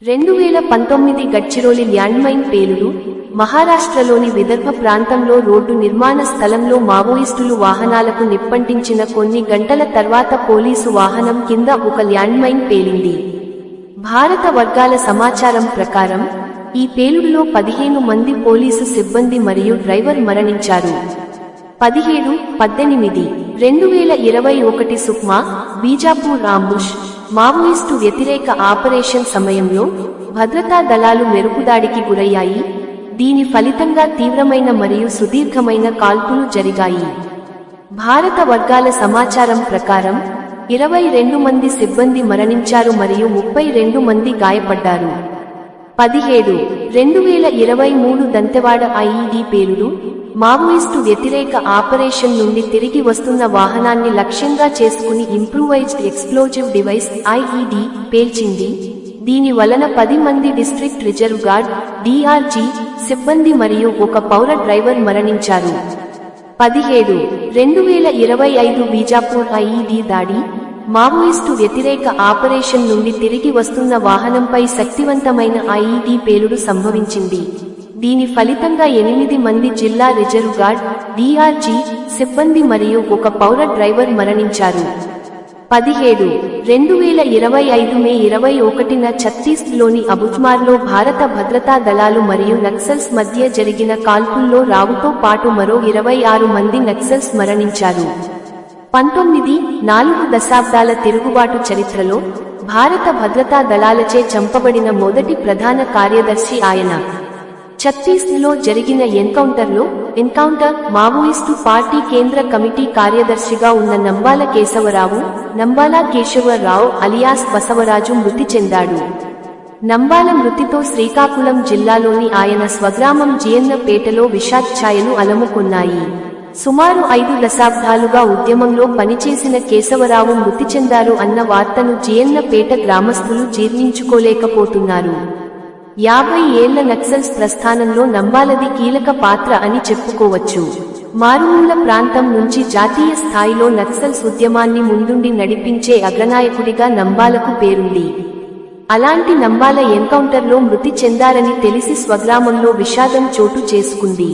2019 Gadchiroli landmine పేలుడు. మహారాష్ట్రలోని విదర్భ ప్రాంతంలో రోడ్డు నిర్మాణ స్థలంలో మావోయిస్టులు వాహనాలకు నిప్పంటించిన కొన్ని గంటల తర్వాత పోలీసు వాహనం కింద ఒక ల్యాండ్మైన్ పేలింది. భారత వర్గాల సమాచారం ప్రకారం ఈ పేలుడులో 15 మంది పోలీసు సిబ్బంది మరియు డ్రైవర్ మరణించారు. 17-18-2021 సుక్మా, బీజాపూర్ ఆంబుష్ మావోయిస్టు వ్యతిరేక ఆపరేషన్ సమయంలో భద్రతా దళాలు మెరుపుదాడికి గురయ్యాయి. దీని ఫలితంగా తీవ్రమైన మరియు సుదీర్ఘమైన కాల్పులు జరిగాయి. భారత వర్గాల సమాచారం ప్రకారం 22 మంది సిబ్బంది మరణించారు మరియు 32 మంది గాయపడ్డారు. 17-2023 దంతెవాడ ఐఈడీ పేలుడు. మావోయిస్టు వ్యతిరేక ఆపరేషన్ నుండి తిరిగి వస్తున్న వాహనాన్ని లక్ష్యంగా చేసుకుని ఇంప్రూవైజ్డ్ ఎక్స్ప్లోజివ్ డివైస్ ఐఈడీ పేల్చింది. దీని వలన 10 మంది డిస్ట్రిక్ట్ రిజర్వ్ గార్డ్ డిఆర్జీ సిబ్బంది మరియు ఒక పౌర డ్రైవర్ మరణించారు. 17-2025 బీజాపూర్ ఐఈడీ దాడి. మావోయిస్టు వ్యతిరేక ఆపరేషన్ నుండి తిరిగి వస్తున్న వాహనంపై శక్తివంతమైన ఐఈడీ పేలుడు సంభవించింది. దీని ఫలితంగా 8 మంది జిల్లా రిజర్వ్ గార్డ్ డిఆర్జీ సిబ్బంది మరియు ఒక పౌర డ్రైవర్ మరణించారు. 17-2025 మే 21న ఛత్తీస్గఢ్లోని అబుజ్మార్లో భారత భద్రతా దళాలు మరియు నక్సల్స్ మధ్య జరిగిన కాల్పుల్లో రావుతో పాటు మరో 26 మంది నక్సల్స్ మరణించారు. 4 దశాబ్దాల తిరుగుబాటు చరిత్రలో భారత భద్రతా దళాలచే చంపబడిన మొదటి ప్రధాన కార్యదర్శి ఆయన. ఛత్తీస్గఢ్లో జరిగిన ఎన్కౌంటర్ మావోయిస్టు పార్టీ కేంద్ర కమిటీ కార్యదర్శిగా ఉన్న నంబాల కేశవరావు అలియాస్ బసవరాజు మృతి చెందాడు. నంబాల మృతితో శ్రీకాకుళం జిల్లాలోని ఆయన స్వగ్రామం జియన్నపేటలో విషాదఛాయలు అలముకున్నాయి. సుమారు 5 దశాబ్దాలుగా ఉద్యమంలో పనిచేసిన కేశవరావు మృతి చెందారు అన్న వార్తను జియన్నపేట గ్రామస్తులు జీర్ణించుకోలేకపోతున్నారు. 50 ఏళ్ల నక్సల్స్ ప్రస్థానంలో నంబాలది కీలక పాత్ర అని చెప్పుకోవచ్చు. మారుమూల ప్రాంతం నుంచి జాతీయ స్థాయిలో నక్సల్స్ ఉద్యమాన్ని ముందుండి నడిపించే అగ్రనాయకుడిగా నంబాలకు పేరుంది. అలాంటి నంబాల ఎన్కౌంటర్లో మృతి చెందారని తెలిసి స్వగ్రామంలో విషాదం చోటు చేసుకుంది.